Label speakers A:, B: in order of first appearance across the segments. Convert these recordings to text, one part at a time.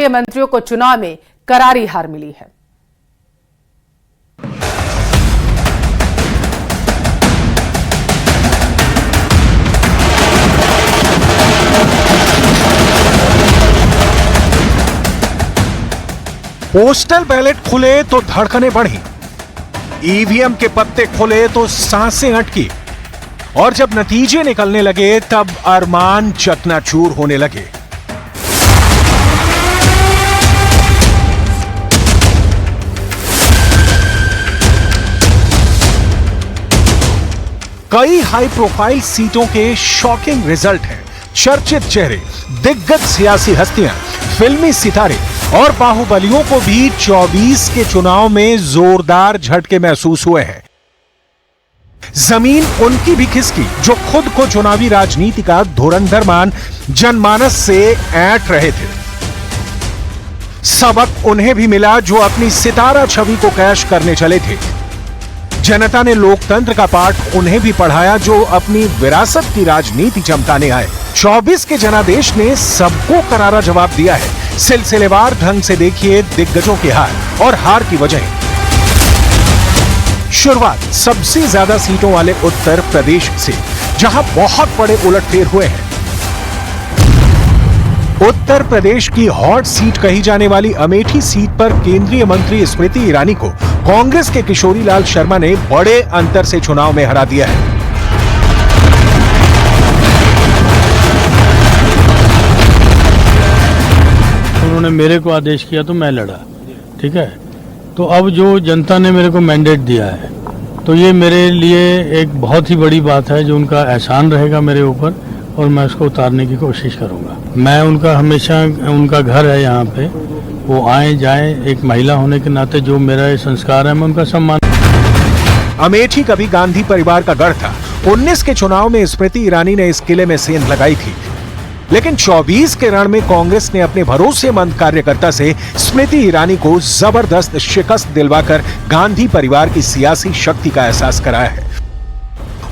A: केंद्रीय मंत्रियों को चुनाव में करारी हार मिली है।
B: पोस्टल बैलेट खुले तो धड़कनें बढ़ी, ईवीएम के पत्ते खुले तो सांसें अटकी और जब नतीजे निकलने लगे तब अरमान चकनाचूर होने लगे। कई हाई प्रोफाइल सीटों के शॉकिंग रिजल्ट हैं। चर्चित चेहरे, दिग्गज सियासी हस्तियां, फिल्मी सितारे और बाहुबलियों को भी 24 के चुनाव में जोरदार झटके महसूस हुए हैं। जमीन उनकी भी खिसकी जो खुद को चुनावी राजनीति का धुरंधर मान जनमानस से ऐंठ रहे थे। सबक उन्हें भी मिला जो अपनी सितारा छवि को कैश करने चले थे। जनता ने लोकतंत्र का पाठ उन्हें भी पढ़ाया जो अपनी विरासत की राजनीति चमकाने आए। 24 के जनादेश ने सबको करारा जवाब दिया है। सिलसिलेवार ढंग से देखिए दिग्गजों के हार और हार की वजह। शुरुआत सबसे ज्यादा सीटों वाले उत्तर प्रदेश से, जहां बहुत बड़े उलटफेर हुए हैं। उत्तर प्रदेश की हॉट सीट कही जाने वाली अमेठी सीट पर केंद्रीय मंत्री स्मृति ईरानी को कांग्रेस के किशोरीलाल शर्मा ने बड़े अंतर से चुनाव में हरा दिया है।
C: उन्होंने मेरे को आदेश किया तो मैं लड़ा, ठीक है। तो अब जो जनता ने मेरे को मैंडेट दिया है तो ये मेरे लिए एक बहुत ही बड़ी बात है, जो उनका एहसान रहेगा मेरे ऊपर और मैं उसको उतारने की कोशिश करूंगा। मैं उनका हमेशा, उनका घर है यहाँ पे, वो आए जाएं, एक महिला होने के नाते जो मेरा संस्कार है मैं उनका सम्मान।
B: अमेठी कभी गांधी परिवार का गढ़ था। 19 के चुनाव में स्मृति ईरानी ने इस किले में सेंध लगाई थी, लेकिन 24 के रण में कांग्रेस ने अपने भरोसेमंद कार्यकर्ता से स्मृति ईरानी को जबरदस्त शिकस्त दिलवाकर गांधी परिवार की सियासी शक्ति का एहसास कराया है।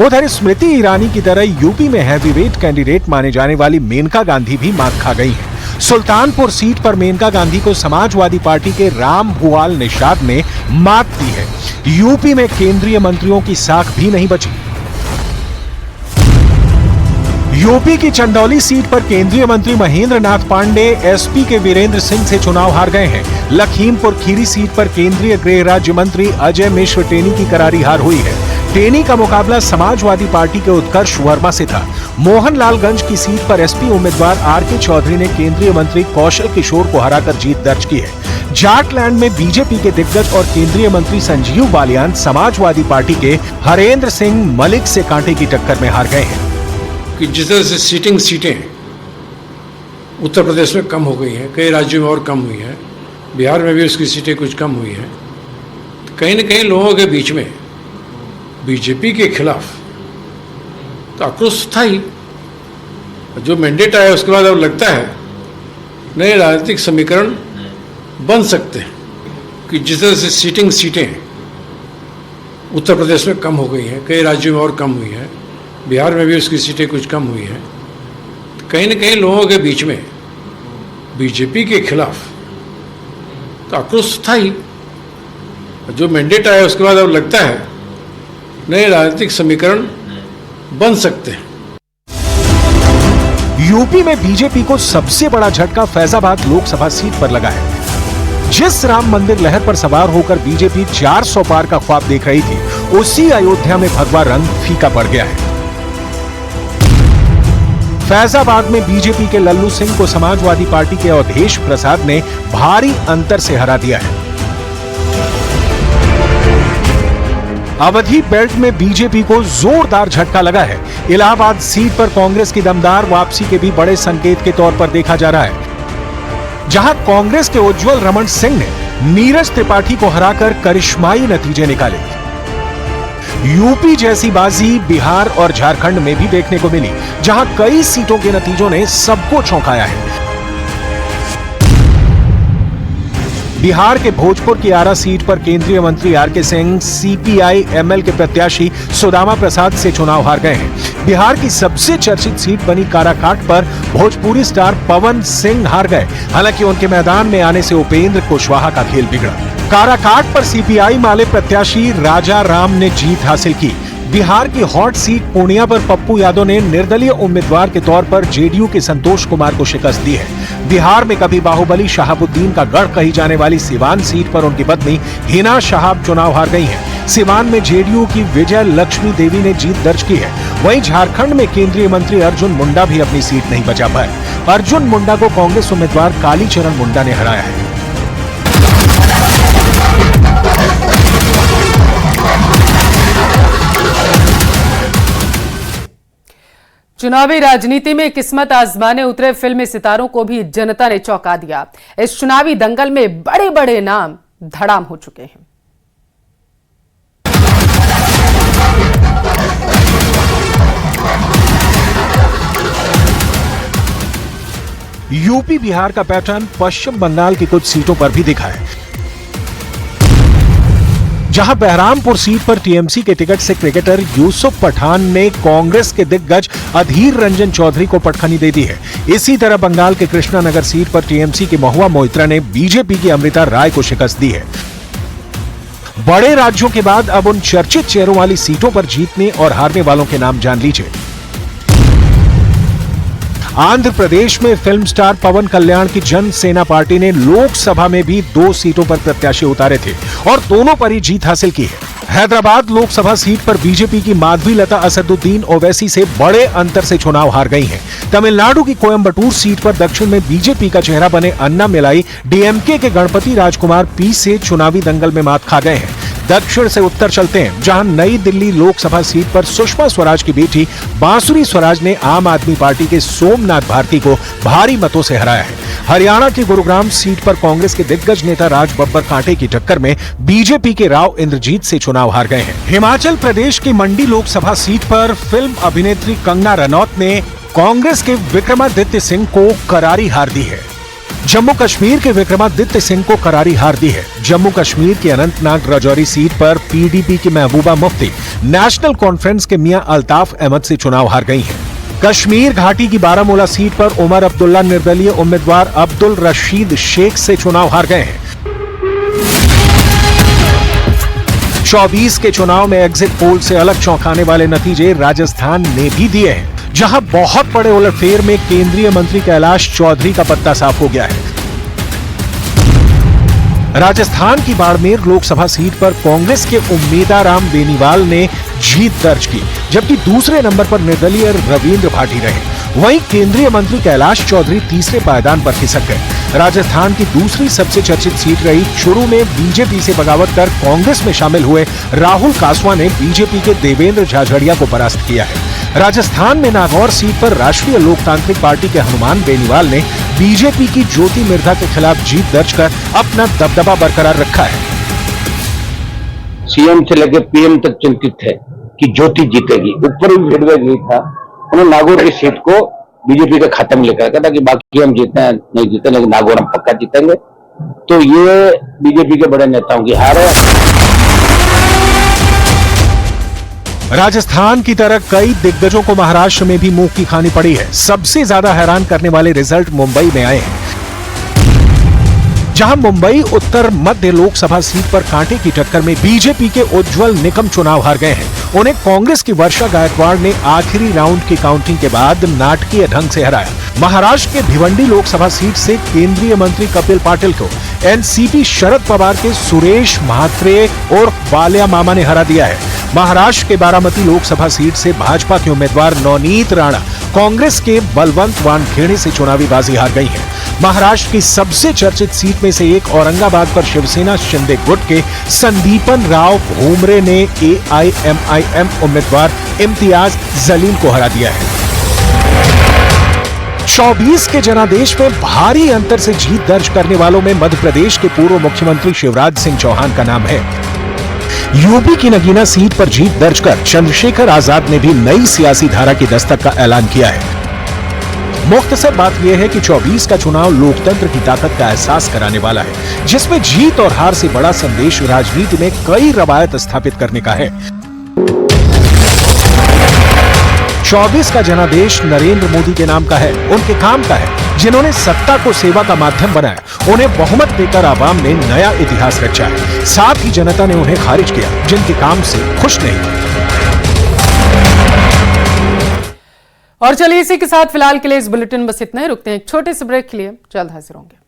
B: उधर स्मृति ईरानी की तरह यूपी में हैवीवेट कैंडिडेट माने जाने वाली मेनका गांधी भी मात खा गई हैं। सुल्तानपुर सीट पर मेनका गांधी को समाजवादी पार्टी के राम भुआल निषाद ने मात दी है। यूपी में केंद्रीय मंत्रियों की साख भी नहीं बची। यूपी की चंदौली सीट पर केंद्रीय मंत्री महेंद्र नाथ पांडे एसपी के वीरेंद्र सिंह से चुनाव हार गए हैं। लखीमपुर खीरी सीट पर केंद्रीय गृह राज्य मंत्री अजय मिश्र टेनी की करारी हार हुई है। टेनी का मुकाबला समाजवादी पार्टी के उत्कर्ष वर्मा से था। मोहनलालगंज की सीट पर एसपी उम्मीदवार आर.के. चौधरी ने केंद्रीय मंत्री कौशल किशोर को हराकर जीत दर्ज की है। जाटलैंड में बीजेपी के दिग्गज और केंद्रीय मंत्री संजीव बालियान समाजवादी पार्टी के हरेंद्र सिंह मलिक से कांटे की टक्कर में हार गए हैं।
D: कि जिस तरह से सीटें उत्तर प्रदेश में कम हो गई हैं, कई राज्यों में और कम हुई हैं, बिहार में भी उसकी सीटें कुछ कम हुई हैं, तो कहीं न कहीं लोगों के बीच में बीजेपी के खिलाफ तो आक्रोश था ही। जो मैंडेट आया उसके बाद अब लगता है नए राजनीतिक समीकरण बन सकते हैं कि जिस तरह से सीटें उत्तर प्रदेश में कम हो गई हैं, कई राज्यों में और कम हुई हैं, बिहार में भी उसकी सीटें कुछ कम हुई हैं, तो कहीं न कहीं लोगों के बीच में बीजेपी के खिलाफ तो आक्रोश था ही। जो मैंडेट आया उसके बाद अब लगता है नए राजनीतिक समीकरण बन सकते हैं।
B: यूपी में बीजेपी को सबसे बड़ा झटका फैजाबाद लोकसभा सीट पर लगा है। जिस राम मंदिर लहर पर सवार होकर बीजेपी 400 पार का ख्वाब देख रही थी, उसी अयोध्या में भगवा रंग फीका पड़ गया है। फैजाबाद में बीजेपी के लल्लू सिंह को समाजवादी पार्टी के अवधेश प्रसाद ने भारी अंतर से हरा दिया है। अवधी बेल्ट में बीजेपी को जोरदार झटका लगा है। इलाहाबाद सीट पर कांग्रेस की दमदार वापसी के भी बड़े संकेत के तौर पर देखा जा रहा है, जहां कांग्रेस के उज्जवल रमन सिंह ने नीरज त्रिपाठी को हराकर करिश्माई नतीजे निकाले। यूपी जैसी बाजी बिहार और झारखंड में भी देखने को मिली, जहां कई सीटों के नतीजों ने सबको चौंकाया है। बिहार के भोजपुर की आरा सीट पर केंद्रीय मंत्री आर.के. सिंह सीपीआई एमएल के प्रत्याशी सुदामा प्रसाद से चुनाव हार गए हैं। बिहार की सबसे चर्चित सीट बनी काराकाट पर भोजपुरी स्टार पवन सिंह हार गए। हालांकि उनके मैदान में आने से उपेंद्र कुशवाहा का खेल बिगड़ा। काराकाट पर सीपीआई माले प्रत्याशी राजा राम ने जीत हासिल की। बिहार की हॉट सीट पूर्णिया पर पप्पू यादव ने निर्दलीय उम्मीदवार के तौर पर जेडीयू के संतोष कुमार को शिकस्त दी है। बिहार में कभी बाहुबली शहाबुद्दीन का गढ़ कही जाने वाली सिवान सीट पर उनकी पत्नी हिना शहाब चुनाव हार गई हैं। सिवान में जेडीयू की विजय लक्ष्मी देवी ने जीत दर्ज की है। वहीं झारखंड में केंद्रीय मंत्री अर्जुन मुंडा भी अपनी सीट नहीं बचा पाए। अर्जुन मुंडा को कांग्रेस उम्मीदवार कालीचरण मुंडा ने हराया है।
A: चुनावी राजनीति में किस्मत आजमाने उतरे फिल्मी सितारों को भी जनता ने चौंका दिया। इस चुनावी दंगल में बड़े बड़े नाम धड़ाम हो चुके हैं।
B: यूपी बिहार का पैटर्न पश्चिम बंगाल की कुछ सीटों पर भी दिखा है। जहां बहरामपुर सीट पर टीएमसी के टिकट से क्रिकेटर यूसुफ पठान ने कांग्रेस के दिग्गज अधीर रंजन चौधरी को पटखनी दे दी है। इसी तरह बंगाल के कृष्णानगर सीट पर टीएमसी के महुआ मोइत्रा ने बीजेपी की अमृता राय को शिकस्त दी है। बड़े राज्यों के बाद अब उन चर्चित चेहरों वाली सीटों पर जीतने और हारने वालों के नाम जान लीजिए। आंध्र प्रदेश में फिल्म स्टार पवन कल्याण की जन सेना पार्टी ने लोकसभा में भी 2 सीटों पर प्रत्याशी उतारे थे और दोनों पर ही जीत हासिल की है। हैदराबाद लोकसभा सीट पर बीजेपी की माधवी लता असदुद्दीन ओवैसी से बड़े अंतर से चुनाव हार गई हैं। तमिलनाडु की कोयंबटूर सीट पर दक्षिण में बीजेपी का चेहरा बने अन्ना मिलाई डीएमके के गणपति राजकुमार पी से चुनावी दंगल में मात खा गए हैं। दक्षिण से उत्तर चलते हैं, जहां नई दिल्ली लोकसभा सीट पर सुषमा स्वराज की बेटी बांसुरी स्वराज ने आम आदमी पार्टी के सोमनाथ भारती को भारी मतों से हराया है। हरियाणा की गुरुग्राम सीट पर कांग्रेस के दिग्गज नेता राज बब्बर कांटे की टक्कर में बीजेपी के राव इंद्रजीत से चुनाव हार गए हैं। हिमाचल प्रदेश की मंडी लोकसभा सीट पर फिल्म अभिनेत्री कंगना रनौत ने कांग्रेस के विक्रमादित्य सिंह को करारी हार दी है। जम्मू कश्मीर के विक्रमादित्य सिंह को करारी हार दी है। जम्मू कश्मीर की अनंतनाग राजौरी सीट पर पीडीपी की महबूबा मुफ्ती नेशनल कॉन्फ्रेंस के मियां अल्ताफ अहमद से चुनाव हार गई हैं। कश्मीर घाटी की बारामूला सीट पर उमर अब्दुल्ला निर्दलीय उम्मीदवार अब्दुल रशीद शेख से चुनाव हार गए हैं। 24 के चुनाव में एग्जिट पोल से अलग चौंकाने वाले नतीजे राजस्थान ने भी दिए हैं, जहां बहुत बड़े उलटफेर में केंद्रीय मंत्री कैलाश चौधरी का पत्ता साफ हो गया है। राजस्थान की बाड़मेर लोकसभा सीट पर कांग्रेस के उम्मीदाराम बेनीवाल ने जीत दर्ज की, जबकि दूसरे नंबर पर निर्दलीय रविंद्र भाटी रहे। वहीं केंद्रीय मंत्री कैलाश चौधरी तीसरे पायदान पर खिसक गए। राजस्थान की दूसरी सबसे चर्चित सीट रही चुरू में बीजेपी से बगावत कर कांग्रेस में शामिल हुए राहुल कासवा ने बीजेपी के देवेंद्र झाझड़िया को परास्त किया है। राजस्थान में नागौर सीट पर राष्ट्रीय लोकतांत्रिक पार्टी के हनुमान बेनीवाल ने बीजेपी की ज्योति मिर्धा के खिलाफ जीत दर्ज कर अपना दबदबा बरकरार रखा है।
E: सीएम से लेकर पीएम तक चिंतित है कि ज्योति जीतेगी। ऊपर भी फीडबैक यही था, उन्होंने नागौर की सीट को बीजेपी के खाते में लेकर रखा था कि बाकी हम जीते हैं नहीं जीते, लेकिन नागौर हम पक्का जीतेंगे। तो ये बीजेपी के बड़े नेताओं की हार है।
B: राजस्थान की तरह कई दिग्गजों को महाराष्ट्र में भी मुंह की खानी पड़ी है। सबसे ज्यादा हैरान करने वाले रिजल्ट मुंबई में आए हैं, जहां मुंबई उत्तर मध्य लोकसभा सीट पर कांटे की टक्कर में बीजेपी के उज्जवल निकम चुनाव हार गए हैं। उन्हें कांग्रेस की वर्षा गायकवाड़ ने आखिरी राउंड की काउंटिंग के बाद नाटकीय ढंग से हराया। महाराष्ट्र के भिवंडी लोकसभा सीट से केंद्रीय मंत्री कपिल पाटिल को एनसीपी शरद पवार के सुरेश म्हात्रे और बालिया मामा ने हरा दिया है। महाराष्ट्र के बारामती लोकसभा सीट से भाजपा के उम्मीदवार नवनीत राणा कांग्रेस के बलवंत वानखेड़े से चुनावी बाजी हार गई है। महाराष्ट्र की सबसे चर्चित सीट में से एक औरंगाबाद पर शिवसेना शिंदे गुट के संदीपन राव भूमरे ने एआईएमआईएम उम्मीदवार इम्तियाज जलील को हरा दिया है। 24 के जनादेश में भारी अंतर से जीत दर्ज करने वालों में मध्य प्रदेश के पूर्व मुख्यमंत्री शिवराज सिंह चौहान का नाम है। यूपी की नगीना सीट पर जीत दर्ज कर चंद्रशेखर आजाद ने भी नई सियासी धारा की दस्तक का ऐलान किया है। मुख्तसर बात यह है कि 24 का चुनाव लोकतंत्र की ताकत का एहसास कराने वाला है, जिसमें जीत और हार से बड़ा संदेश राजनीति में कई रवायत स्थापित करने का है। 24 का जनादेश नरेंद्र मोदी के नाम का है, उनके काम का है, जिन्होंने सत्ता को सेवा का माध्यम बनाया। उन्हें बहुमत देकर आवाम ने नया इतिहास रचा है। साथ ही जनता ने उन्हें खारिज किया जिनके काम से खुश नहीं थे।
A: और चलिए इसी के साथ फिलहाल के लिए इस बुलेटिन बस इतना ही। रुकते हैं एक छोटे से ब्रेक के लिए, जल्द हाजिर होंगे।